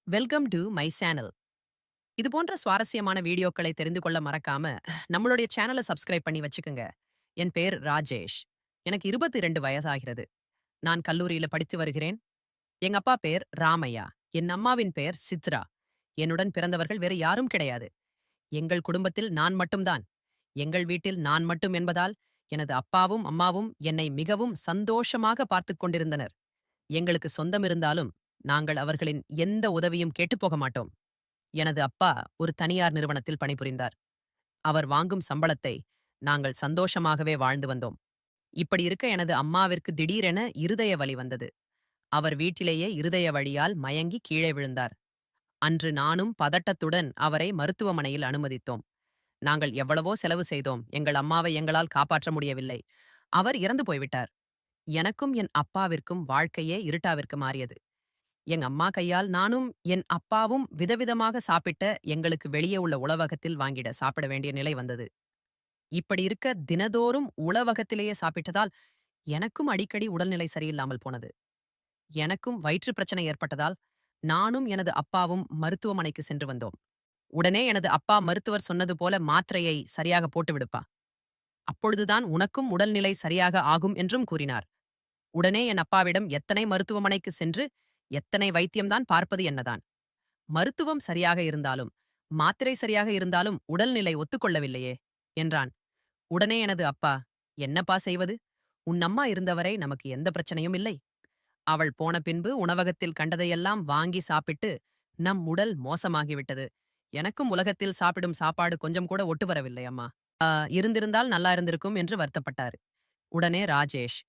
Welcome to my channel. இது போன்ற சுவாரஸ்யமான வீடியோக்களை தெரிந்து கொள்ள மறக்காம நம்மளுடைய சேனலை சப்ஸ்கிரைப் பண்ணி வச்சுக்கோங்க. என் பேர் ராஜேஷ். எனக்கு 22 வயசாகிறது. நான் கல்லூரியில படித்து வருகிறேன். எங்க அப்பா பேர் ராமையா. என் அம்மாவின் பெயர் சித்ரா. என்னுடன் பிறந்தவர்கள் வேறு யாரும் கிடையாது. எங்கள் குடும்பத்தில் நான் மட்டும்தான். எங்கள் வீட்டில் நான் மட்டும் என்பதால் எனது அப்பாவும் அம்மாவும் என்னை மிகவும் சந்தோஷமாக பார்த்துக் கொண்டிருந்தனர். எங்களுக்கு சொந்தம் இருந்தாலும் நாங்கள் அவர்களின் எந்த உதவியும் கேட்டுப் போக மாட்டோம். எனது அப்பா ஒரு தனியார் நிறுவனத்தில் பணிபுரிந்தார். அவர் வாங்கும் சம்பளத்தை நாங்கள் சந்தோஷமாகவே வாழ்ந்து வந்தோம். இப்படி இருக்க எனது அம்மாவிற்கு திடீரென இருதய வலி வந்தது. அவர் வீட்டிலேயே இருதய வலியால் மயங்கி கீழே விழுந்தார். அன்று நானும் பதட்டத்துடன் அவரை மருத்துவமனையில் அனுமதித்தோம். நாங்கள் எவ்வளவோ செலவு செய்தோம். எங்கள் அம்மாவை எங்களால் காப்பாற்ற முடியவில்லை. அவர் இறந்து போய்விட்டார். எனக்கும் என் அப்பாவிற்கும் வாழ்க்கையே இருட்டாவிற்கு மாறியது. எங்க அம்மா கையால் நானும் என் அப்பாவும் விதவிதமாக சாப்பிட்ட எங்களுக்கு வெளியே உள்ள உணவகத்தில் வாங்கிட சாப்பிட வேண்டிய நிலை வந்தது. இப்படி இருக்க தினதோறும் உணவகத்திலேயே சாப்பிட்டதால் எனக்கும் அடிக்கடி உடல்நிலை சரியில்லாமல் போனது. எனக்கும் வயிற்று பிரச்சனை ஏற்பட்டதால் நானும் எனது அப்பாவும் மருத்துவமனைக்கு சென்று வந்தோம். உடனே எனது அப்பா மருத்துவர் சொன்னது போல மாத்திரையை சரியாக போட்டு விடுப்பா. அப்பொழுதுதான் உனக்கும் உடல்நிலை சரியாக ஆகும் என்றும் கூறினார். உடனே என் அப்பாவிடம் எத்தனை மருத்துவமனைக்கு சென்று எத்தனை வைத்தியம்தான் பார்ப்பது என்னதான். மருத்துவம் சரியாக இருந்தாலும் மாத்திரை சரியாக இருந்தாலும் உடல்நிலை ஒத்துக்கொள்ளவில்லையே என்றான். உடனே எனது அப்பா, என்னப்பா செய்வது? உன் அம்மா இருந்தவரை நமக்கு எந்த பிரச்சனையும் இல்லை. அவள் போன பின்பு உணவகத்தில் கண்டதையெல்லாம் வாங்கி சாப்பிட்டு நம் உடல் மோசமாகிவிட்டது. எனக்கும் உலகத்தில் சாப்பிடும் சாப்பாடு கொஞ்சம் கூட ஒட்டு வரவில்லை அம்மா. இருந்திருந்தால் நல்லா இருந்திருக்கும் என்று வருத்தப்பட்டார். உடனே ராஜேஷ்,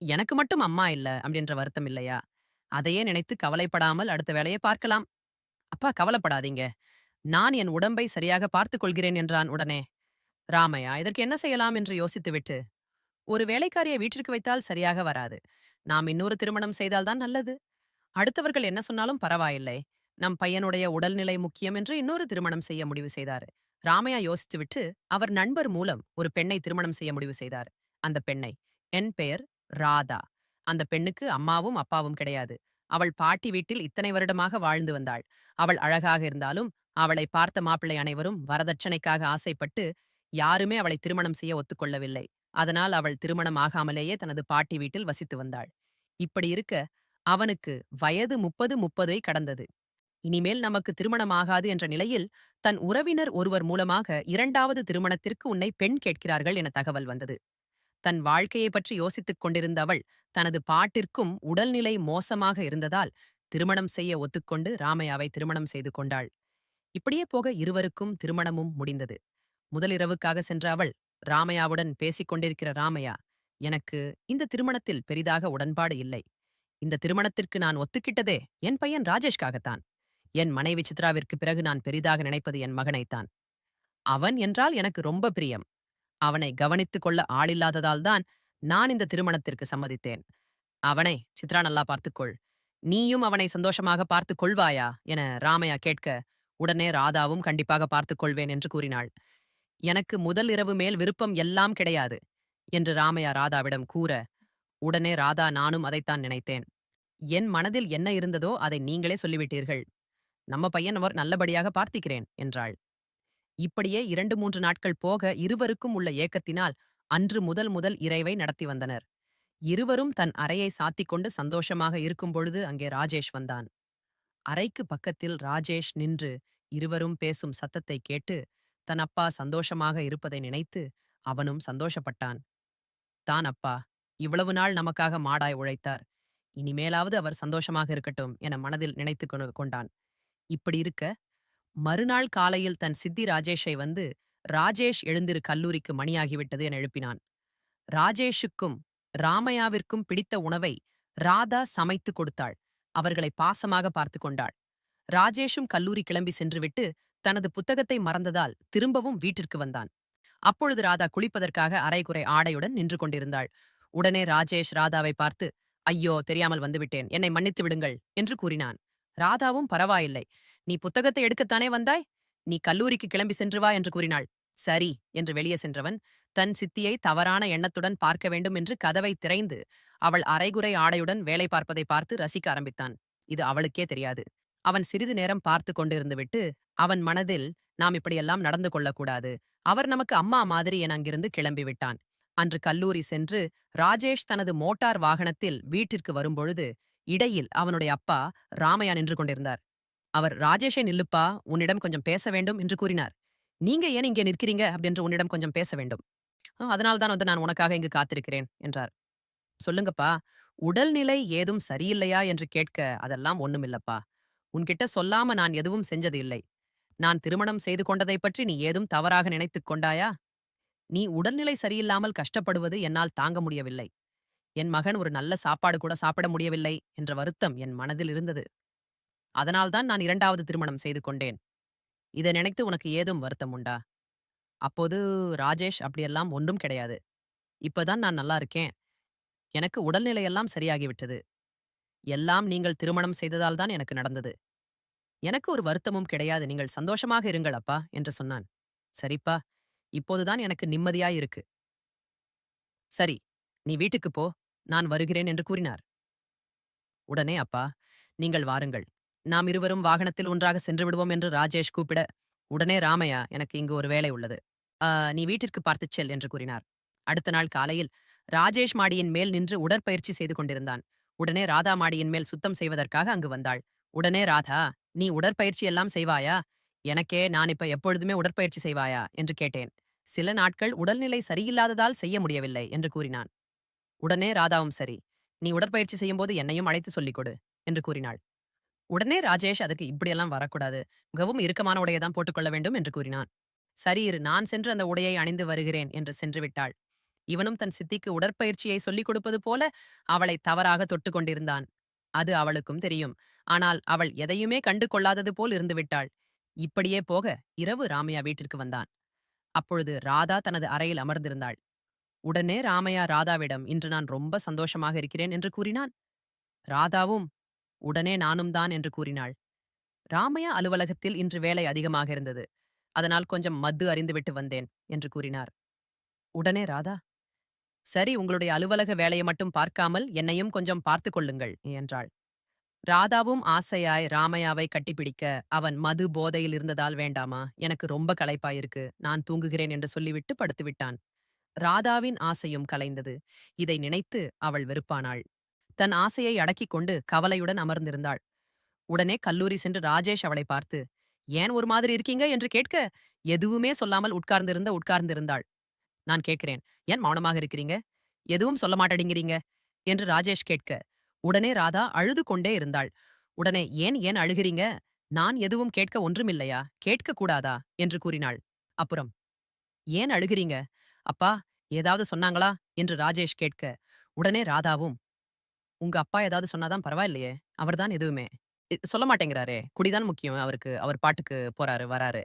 எனக்கு மட்டும் அம்மா இல்ல அப்படின்ற வருத்தம் இல்லையா? அதையே நினைத்து கவலைப்படாமல் அடுத்த வேலையை பார்க்கலாம். அப்பா கவலைப்படாதீங்க. நான் என் உடம்பை சரியாக பார்த்துக் கொள்கிறேன் என்றான் உடனே. ராமையா இதற்கு என்ன செய்யலாம் என்று யோசித்துவிட்டு, ஒரு வேலைக்காரியை வீட்டிற்கு வைத்தால் சரியாக வராது. நாம் இன்னொரு திருமணம் செய்தால்தான் நல்லது. அடுத்தவர்கள் என்ன சொன்னாலும் பரவாயில்லை. நம் பையனுடைய உடல்நிலை முக்கியம் என்று இன்னொரு திருமணம் செய்ய முடிவு செய்தார். ராமையா யோசித்துவிட்டு அவர் நண்பர் மூலம் ஒரு பெண்ணை திருமணம் செய்ய முடிவு செய்தார். அந்த பெண்ணை, என் பெயர் ராதா. அந்த பெண்ணுக்கு அம்மாவும் அப்பாவும் கிடையாது. அவள் பாட்டி வீட்டில் இத்தனை வருடமாக வாழ்ந்து வந்தாள். அவள் அழகாக இருந்தாலும் அவளை பார்த்த மாப்பிள்ளை அனைவரும் வரதட்சணைக்காக ஆசைப்பட்டு யாருமே அவளை திருமணம் செய்ய ஒத்துக்கொள்ளவில்லை. அதனால் அவள் திருமணம் ஆகாமலேயே தனது பாட்டி வீட்டில் வசித்து வந்தாள். இப்படி இருக்க அவனுக்கு வயது 30 கடந்தது. இனிமேல் நமக்கு திருமணம் ஆகாது என்ற நிலையில் தன் உறவினர் ஒருவர் மூலமாக 2வது திருமணத்திற்கு உன்னை பெண் கேட்கிறார்கள் என தகவல் வந்தது. தன் வாழ்க்கையை பற்றி யோசித்துக் கொண்டிருந்த அவள் தனது பாட்டிற்கும் உடல்நிலை மோசமாக இருந்ததால் திருமணம் செய்ய ஒத்துக்கொண்டு ராமையாவை திருமணம் செய்து கொண்டாள். இப்படியே போக இருவருக்கும் திருமணமும் முடிந்தது. முதலிரவுக்காக சென்ற அவள் ராமையாவுடன் பேசிக் கொண்டிருக்கிற ராமையா, எனக்கு இந்த திருமணத்தில் பெரிதாக உடன்பாடு இல்லை. இந்த திருமணத்திற்கு நான் ஒத்துக்கிட்டதே என் பையன் ராஜேஷ்காகத்தான். என் மனைவி சித்ராவிற்கு பிறகு நான் பெரிதாக நினைப்பது என் மகனைத்தான். அவன் என்றால் எனக்கு ரொம்ப பிரியம். அவனை கவனித்துக் கொள்ள ஆளில்லாததால்தான் நான் இந்த திருமணத்திற்கு சம்மதித்தேன். அவனை சித்ரா நல்லா பார்த்துக்கொள். நீயும் அவனை சந்தோஷமாக பார்த்துக் கொள்வாயா என ராமையா கேட்க, உடனே ராதாவும் கண்டிப்பாக பார்த்துக் கொள்வேன் என்று கூறினாள். எனக்கு முதல் இரவு மேல் விருப்பம் எல்லாம் கிடையாது என்று ராமையா ராதாவிடம் கூற, உடனே ராதா நானும் அதைத்தான் நினைத்தேன். என் மனதில் என்ன இருந்ததோ அதை நீங்களே சொல்லிவிட்டீர்கள். நம்ம பையன் அவர் நல்லபடியாக பார்த்திக்கிறேன் என்றாள். இப்படியே 2, 3 நாட்கள் போக இருவருக்கும் உள்ள ஏக்கத்தினால் அன்று முதல் முதல் இறைவை நடத்தி வந்தனர். இருவரும் தன் அறையை சாத்திக் கொண்டு சந்தோஷமாக இருக்கும் பொழுது அங்கே ராஜேஷ் வந்தான். அறைக்கு பக்கத்தில் ராஜேஷ் நின்று இருவரும் பேசும் சத்தத்தை கேட்டு தன் அப்பா சந்தோஷமாக இருப்பதை நினைத்து அவனும் சந்தோஷப்பட்டான். தான் அப்பா இவ்வளவு நாள் நமக்காக மாடாய் உழைத்தார். இனிமேலாவது அவர் சந்தோஷமாக இருக்கட்டும் என மனதில் நினைத்து கொண்டான். இப்படி இருக்க மறுநாள் காலையில் தன் சித்தி ராஜேஷை வந்து, ராஜேஷ் எழுந்திரு, கல்லூரிக்கு மணியாகிவிட்டது என எழுப்பினான். ராஜேஷுக்கும் ராமையாவிற்கும் பிடித்த உணவை ராதா சமைத்து கொடுத்தாள். அவர்களை பாசமாக பார்த்து கொண்டாள். ராஜேஷும் கல்லூரி கிளம்பி சென்றுவிட்டு தனது புத்தகத்தை மறந்ததால் திரும்பவும் வீட்டிற்கு வந்தான். அப்பொழுது ராதா குளிப்பதற்காக அரைகுறை ஆடையுடன் நின்று கொண்டிருந்தாள். உடனே ராஜேஷ் ராதாவை பார்த்து, ஐயோ தெரியாமல் வந்துவிட்டேன், என்னை மன்னித்து விடுங்கள் என்று கூறினான். ராதாவும் பரவாயில்லை, நீ புத்தகத்தை எடுக்கத்தானே வந்தாய், நீ கல்லூரிக்கு கிளம்பி சென்று வா என்று கூறினாள். சரி என்று வெளியே சென்றவன் தன் சித்தியை தவறான எண்ணத்துடன் பார்க்க வேண்டும் என்று கதவை திறந்து அவள் அரைகுறை ஆடையுடன் வேலை பார்ப்பதை பார்த்து ரசிக்க ஆரம்பித்தான். இது அவளுக்கே தெரியாது. அவன் சிறிது நேரம் பார்த்து கொண்டிருந்துவிட்டு, அவன் மனதில், நாம் இப்படியெல்லாம் நடந்து கொள்ளக்கூடாது. அவர் நமக்கு அம்மா மாதிரி என அங்கிருந்து கிளம்பி விட்டான். அன்று கல்லூரி சென்று, ராஜேஷ் தனது மோட்டார் வாகனத்தில் வீட்டிற்கு வரும்பொழுது, இடையில் அவனுடைய அப்பா ராமையா நின்று கொண்டிருந்தார். அவர், "ராஜேஷே நில்லுப்பா, உன்னிடம் கொஞ்சம் பேச வேண்டும்" என்று கூறினார். "நீங்க ஏன் இங்கே நிற்கிறீங்க?" அப்படின்னு உன்னிடம் கொஞ்சம் பேச வேண்டும். அதனால் தான் நான் உனக்காக இங்கு காத்திருக்கிறேன்" என்றார். "சொல்லுங்கப்பா, உடல்நிலை ஏதும் சரியில்லையா என்று கேட்க, அதெல்லாம் ஒண்ணுமில்லப்பா. உன்கிட்ட சொல்லாம நான் எதுவும் செஞ்சது இல்லை. நான் திருமணம் செய்து கொண்டதைப் பற்றி நீ ஏதும் தவறாக நினைத்துக் கொண்டாயா? நீ உடல்நிலை சரியில்லாமல் கஷ்டப்படுவது என்னால் தாங்க முடியவில்லை. என் மகன் ஒரு நல்ல சாப்பாடு கூட சாப்பிட முடியவில்லை என்ற வருத்தம் என் மனதில் இருந்தது. அதனால்தான் நான் 2வது திருமணம் செய்து கொண்டேன். இதை நினைத்து உனக்கு ஏதும் வருத்தம் உண்டா?" அப்போது ராஜேஷ், "அப்படியெல்லாம் ஒன்றும் கிடையாது. இப்பதான் நான் நல்லா இருக்கேன். எனக்கு உடல்நிலையெல்லாம் சரியாகிவிட்டது. எல்லாம் நீங்கள் திருமணம் செய்ததால் தான் எனக்கு நடந்தது. எனக்கு ஒரு வருத்தமும் கிடையாது. நீங்கள் சந்தோஷமாக இருங்கள் அப்பா" என்று சொன்னான். "சரிப்பா, இப்போதுதான் எனக்கு நிம்மதியாயிருக்கு. சரி, நீ வீட்டுக்குப் போ. நான் வருகிறேன்" என்று கூறினார். உடனே, "அப்பா, நீங்கள் வாருங்கள். நாம் இருவரும் வாகனத்தில் ஒன்றாக சென்று விடுவோம்" என்று ராஜேஷ் கூப்பிட, உடனே ராமையா, "எனக்கு இங்கு ஒரு வேலை உள்ளது. நீ வீட்டிற்கு பார்த்துச் செல்" என்று கூறினார். அடுத்த நாள் காலையில் ராஜேஷ் மாடியின் மேல் நின்று உடற்பயிற்சி செய்து கொண்டிருந்தான். உடனே ராதா மாடியின் மேல் சுத்தம் செய்வதற்காக அங்கு வந்தாள். உடனே ராதா, "நீ உடற்பயிற்சி எல்லாம் செய்வாயா? எனக்கே, நான் இப்ப எப்பொழுதுமே உடற்பயிற்சி செய்வாயா?" என்று கேட்டேன். "சில நாட்கள் உடல்நிலை சரியில்லாததால் செய்ய முடியவில்லை" என்று கூறினான். உடனே ராதாவும், "சரி, நீ உடற்பயிற்சி செய்யும்போது என்னையும் அழைத்து சொல்லிக் கொடு" என்று கூறினாள். உடனே ராஜேஷ், "அதுக்கு இப்படியெல்லாம் வரக்கூடாது. மிகவும் இறுக்கமான உடையை தான் போட்டுக்கொள்ள வேண்டும்" என்று கூறினான். "சரி இரு, நான் சென்று அந்த உடையை அணிந்து வருகிறேன்" என்று சென்று விட்டாள். இவனும் தன் சித்திக்கு உடற்பயிற்சியை சொல்லிக் கொடுப்பது போல அவளை தவறாக தொட்டுக் கொண்டிருந்தான். அது அவளுக்கும் தெரியும். ஆனால் அவள் எதையுமே கண்டு கொள்ளாதது போல் இருந்து விட்டாள். இப்படியே போக இரவு ராமையா வீட்டிற்கு வந்தான். அப்பொழுது ராதா தனது அறையில் அமர்ந்திருந்தாள். உடனே ராமையா ராதாவிடம், "இன்று நான் ரொம்ப சந்தோஷமாக இருக்கிறேன்" என்று கூறினான். ராதாவும், "உடனே நானும் தான்" என்று கூறினாள். "ராமையா அலுவலகத்தில் இன்று வேலை அதிகமாக இருந்தது. அதனால் கொஞ்சம் மத்து அருந்திவிட்டு வந்தேன்" என்று கூறினார். உடனே ராதா, "சரி, உங்களுடைய அலுவலக வேலையை மட்டும் பார்க்காமல் என்னையும் கொஞ்சம் பார்த்துக் கொள்ளுங்கள்" என்றாள். ராதாவும் ஆசையாய் ராமையாவை கட்டிப்பிடிக்க, அவன் மது போதையில் இருந்ததால், "வேண்டாமா, எனக்கு ரொம்ப களைப்பாயிருக்கு, நான் தூங்குகிறேன்" என்று சொல்லிவிட்டு படுத்துவிட்டான். ராதாவின் ஆசையும் கலைந்தது. இதை நினைத்து அவள் வெறுப்பானாள். தன் ஆசையை அடக்கிக் கொண்டு கவலையுடன் அமர்ந்திருந்தாள். உடனே கல்லூரி சென்று ராஜேஷ் அவளை பார்த்து, "ஏன் ஒரு மாதிரி இருக்கீங்க?" என்று கேட்க, எதுவுமே சொல்லாமல் உட்கார்ந்திருந்தாள். "நான் கேட்கிறேன், ஏன் மௌனமாக இருக்கிறீங்க? எதுவும் சொல்ல மாட்டேங்கிறீங்க" என்று ராஜேஷ் கேட்க, உடனே ராதா அழுது கொண்டே இருந்தாள். உடனே, "ஏன் ஏன் அழுகிறீங்க? நான் எதுவும் கேட்க ஒன்றுமில்லையா? கேட்கக் கூடாதா?" என்று கூறினாள். அப்புறம், "ஏன் அழுகிறீங்க? அப்பா ஏதாவது சொன்னாங்களா?" என்று ராஜேஷ் கேட்க, உடனே ராதாவும், "உங்க அப்பா ஏதாவது சொன்னா தான் பரவாயில்லையே. அவர்தான் எதுவுமே சொல்ல மாட்டேங்கிறாரே. குடிதான் முக்கியம் அவருக்கு. அவர் பாட்டுக்கு போறாரு, வராரு.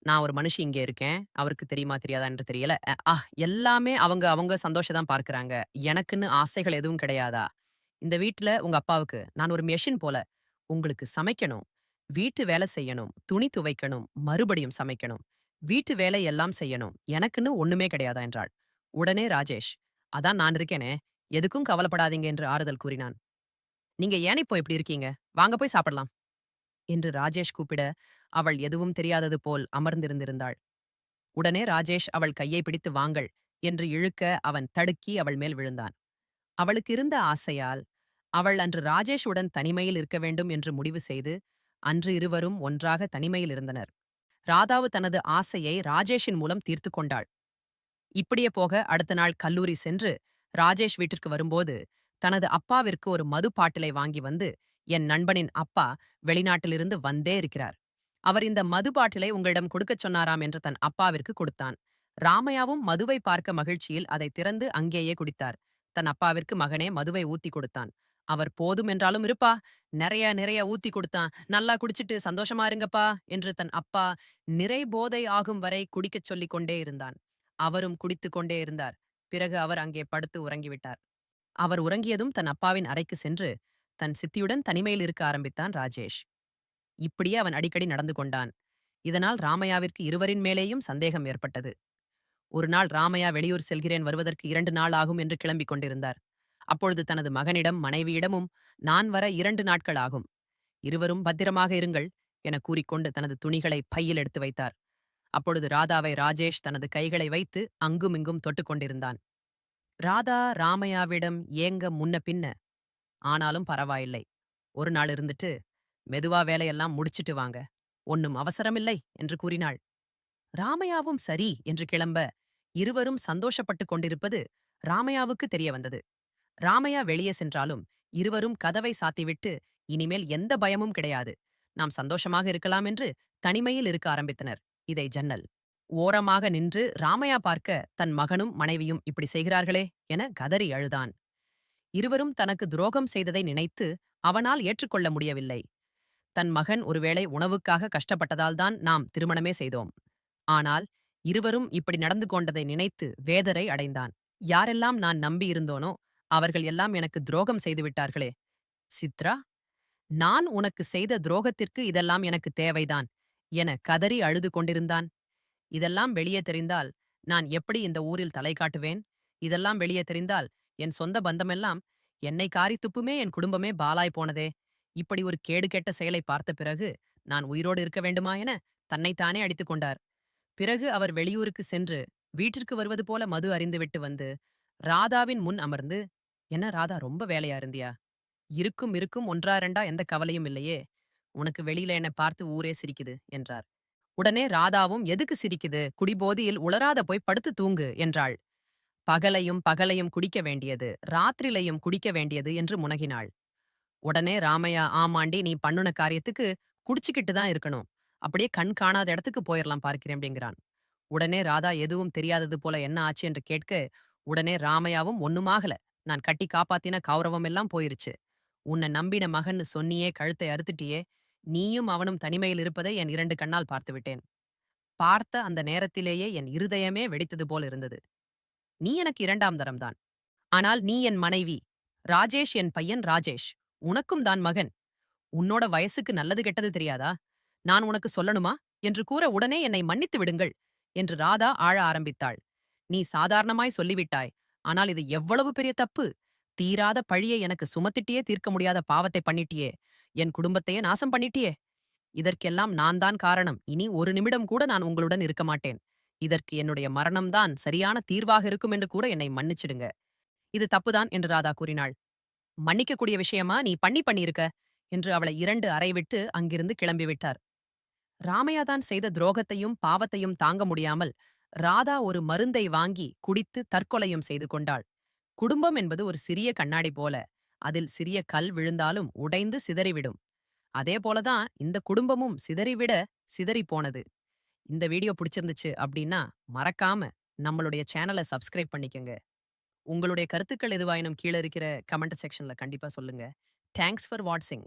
நான் ஒரு மனுஷி இங்கே இருக்கேன். அவருக்கு தெரியுமா தெரியாதா என்று தெரியல. எல்லாமே அவங்க அவங்க சந்தோஷம் தான் பார்க்குறாங்க. எனக்குன்னு ஆசைகள் எதுவும் கிடையாதா? இந்த வீட்ல உங்க அப்பாவுக்கு நான் ஒரு மெஷின் போல. உங்களுக்கு சமைக்கணும், வீட்டு வேலை செய்யணும், துணி துவைக்கணும், மறுபடியும் சமைக்கணும். வீட்டு வேலை எல்லாம் செய்யணும். எனக்குன்னு ஒண்ணுமே கிடையாதா?" என்றாள். உடனே ராஜேஷ், "அதான் நான் இருக்கேனே. எதுக்கும் கவலைப்படாதீங்க" என்று ஆறுதல் கூறினான். "நீங்க ஏன் இப்போ இப்படி இருக்கீங்க? வாங்க போய் சாப்பிடலாம்" என்று ராஜேஷ் கூப்பிட, அவள் எதுவும் தெரியாதது போல் அமர்ந்திருந்தாள். உடனே ராஜேஷ் அவள் கையை பிடித்து, "வாங்கள்" என்று இழுக்க அவன் தடுக்கி அவள் மேல் விழுந்தான். அவளுக்கு இருந்த ஆசையால் அவள் அன்று ராஜேஷுடன் தனிமையில் இருக்க வேண்டும் என்று முடிவு செய்து, அன்று இருவரும் ஒன்றாக தனிமையில் இருந்தனர். ராதாவு தனது ஆசையை ராஜேஷின் மூலம் தீர்த்துக் கொண்டாள். இப்படியே போக அடுத்த நாள் கல்லூரி சென்று ராஜேஷ் வீட்டிற்கு வரும்போது, தனது அப்பாவிற்கு ஒரு மது பாட்டிலை வாங்கி வந்து, "என் நண்பனின் அப்பா வெளிநாட்டிலிருந்து வந்தே இருக்கிறார். அவர் இந்த மது பாட்டிலை உங்களிடம் கொடுக்கச் சொன்னாராம்" என்று தன் அப்பாவிற்கு கொடுத்தான். ராமையாவும் மதுவை பார்க்க மகிழ்ச்சியில் அதை திறந்து அங்கேயே குடித்தார். தன் அப்பாவிற்கு மகனே மதுவை ஊத்தி கொடுத்தான். அவர், "போதும் என்றாலும் இருப்பா, நிறைய நிறைய ஊத்தி கொடுத்தான். நல்லா குடிச்சிட்டு சந்தோஷமா இருங்கப்பா" என்று தன் அப்பா நிறை போதை ஆகும் வரை குடிக்கச் சொல்லிக் கொண்டே இருந்தான். அவரும் குடித்துக் கொண்டே இருந்தார். பிறகு அவர் அங்கே படுத்து உறங்கிவிட்டார். அவர் உறங்கியதும் தன் அப்பாவின் அறைக்கு சென்று தன் சித்தியுடன் தனிமையில் இருக்க ஆரம்பித்தான் ராஜேஷ். இப்படியே அவன் அடிக்கடி நடந்து கொண்டான். இதனால் ராமையாவிற்கு இருவரின் மேலேயும் சந்தேகம் ஏற்பட்டது. ஒரு நாள் ராமையா வெளியூர் செல்கிறேன், வருவதற்கு 2 நாள் ஆகும் என்று கிளம்பிக் கொண்டிருந்தார். அப்பொழுது தனது மகனிடம் மனைவியிடமும், "நான் வர 2 நாட்கள் ஆகும். இருவரும் பத்திரமாக இருங்கள் என கூறிக்கொண்டு தனது துணிகளை பையில் எடுத்து வைத்தார். அப்பொழுது ராதாவை ராஜேஷ் தனது கைகளை வைத்து அங்குமிங்கும் தொட்டுக் கொண்டிருந்தான். ராதா ராமையாவிடம் ஏங்க முன்ன பின்ன, ஆனாலும் பரவாயில்லை. ஒரு நாள் இருந்துட்டு, மெதுவா வேலையெல்லாம் முடிச்சிட்டு வாங்க. ஒண்ணும் அவசரமில்லை என்று கூறினாள். ராமையாவும் சரி என்று கிளம்ப, இருவரும் சந்தோஷப்பட்டுக் கொண்டிருப்பது ராமையாவுக்கு தெரிய வந்தது. ராமையா வெளியே சென்றாலும், இருவரும் கதவை சாத்திவிட்டு, இனிமேல் எந்த பயமும் கிடையாது, நாம் சந்தோஷமாக இருக்கலாம் என்று தனிமையில் இருக்க ஆரம்பித்தனர். இதை ஜன்னல் ஓரமாக நின்று ராமையா பார்க்க, தன் மகனும் மனைவியும் இப்படி செய்கிறார்களே என கதறி அழுதான். இருவரும் தனக்கு துரோகம் செய்ததை நினைத்து அவனால் ஏற்றுக்கொள்ள முடியவில்லை. தன் மகன் ஒருவேளை உணவுக்காக கஷ்டப்பட்டதால்தான் நாம் திருமணமே செய்தோம். ஆனால் இருவரும் இப்படி நடந்து கொண்டதை நினைத்து வேதரை அடைந்தான். யாரெல்லாம் நான் நம்பியிருந்தோனோ அவர்கள் எல்லாம் எனக்கு துரோகம் செய்து விட்டார்களே. சித்ரா, நான் உனக்கு செய்த துரோகத்திற்கு இதெல்லாம் எனக்கு தேவைதான் என கதறி அழுது கொண்டிருந்தான். இதெல்லாம் வெளியே தெரிந்தால் நான் எப்படி இந்த ஊரில் தலை காட்டுவேன்? இதெல்லாம் வெளியே தெரிந்தால் என் சொந்த பந்தமெல்லாம் என்னை காரி துப்புமே, என் குடும்பமே பாலாய் போனதே. இப்படி ஒரு கேடு கெட்ட செயலை பார்த்த பிறகு நான் உயிரோடு இருக்க வேண்டுமா என தன்னைத்தானே அடித்துக் கொண்டார். பிறகு அவர் வெளியூருக்கு சென்று வீட்டிற்கு வருவது போல மது அறிந்துவிட்டு வந்து ராதாவின் முன் அமர்ந்து, என்ன ராதா, ரொம்ப வேலையா இருந்தியா? இருக்கும் இருக்கும் ஒன்றா இரண்டா எந்த கவலையும் இல்லையே. உனக்கு வெளியில என்ன பார்த்து ஊரே சிரிக்குது என்றார். உடனே ராதாவும், எதுக்கு சிரிக்குது, குடிபோதியில் உளராத போய் படுத்து தூங்கு என்றாள். பகலையும் பகலையும் குடிக்க வேண்டியது, ராத்திரிலையும் குடிக்க வேண்டியது என்று முனகினாள். உடனே ராமையா, ஆமாண்டி, நீ பண்ணுன காரியத்துக்கு குடிச்சுக்கிட்டு தான் இருக்கணும். அப்படியே கண் காணாத இடத்துக்கு போயிரலாம் பார்க்கிறேன் அப்படிங்கிறான். உடனே ராதா எதுவும் தெரியாதது போல என்ன ஆச்சு என்று கேட்க, உடனே ராமையாவும், ஒண்ணுமாகல, நான் கட்டி காப்பாத்தின கௌரவம் எல்லாம் போயிருச்சு. உன்னை நம்பின மகன்னு சொன்னியே, கழுத்தை அறுத்துட்டியே, நீயும் அவனும் தனிமையில் இருப்பதை என் 2 கண்ணால் பார்த்து விட்டேன். பார்த்த அந்த நேரத்திலேயே என் இருதயமே வெடித்தது போல் இருந்தது. நீ எனக்கு 2ஆம் தரம்தான். ஆனால் நீ என் மனைவி. ராஜேஷ் என் பையன் ராஜேஷ். உனக்கும் தான் மகன். உன்னோட வயசுக்கு நல்லது கெட்டது தெரியாதா? நான் உனக்கு சொல்லணுமா என்று கூற, உடனே என்னை மன்னித்து விடுங்கள் என்று ராதா ஆழ ஆரம்பித்தாள். நீ சாதாரணமாய் சொல்லிவிட்டாய். ஆனால் இது எவ்வளவு பெரிய தப்பு! தீராத பழியை எனக்கு சுமத்திட்டியே தீர்க்க முடியாத பாவத்தை பண்ணிட்டியே. என் குடும்பத்தையே நாசம் பண்ணிட்டியே. இதற்கெல்லாம் நான் தான் காரணம். இனி ஒரு நிமிடம் கூட நான் உங்களுடன் இருக்க மாட்டேன். இதற்கு என்னுடைய மரணம்தான் சரியான தீர்வாக இருக்கும் என்று கூட என்னை மன்னிச்சிடுங்க. இது தப்புதான் என்று ராதா கூறினாள். மன்னிக்கக்கூடிய விஷயமா நீ பண்ணியிருக்க என்று அவளை 2 அறை விட்டு அங்கிருந்து கிளம்பிவிட்டார். ராமையாதான் செய்த துரோகத்தையும் பாவத்தையும் தாங்க முடியாமல் ராதா ஒரு மருந்தை வாங்கி குடித்து தற்கொலையும் செய்து கொண்டாள். குடும்பம் என்பது ஒரு சிறிய கண்ணாடி போல. அதில் சிறிய கல் விழுந்தாலும் உடைந்து சிதறிவிடும். அதே போலதான் இந்த குடும்பமும் சிதறிவிட சிதறி போனது. இந்த வீடியோ பிடிச்சிருந்துச்சு அப்படின்னா மறக்காம நம்மளுடைய சேனலை சப்ஸ்கிரைப் பண்ணிக்கங்க. உங்களுடைய கருத்துக்கள் எதுவாயினும் கீழே இருக்கிற கமெண்ட் செக்ஷன்ல கண்டிப்பா சொல்லுங்க. தேங்க்ஸ் ஃபார் வாட்சிங்.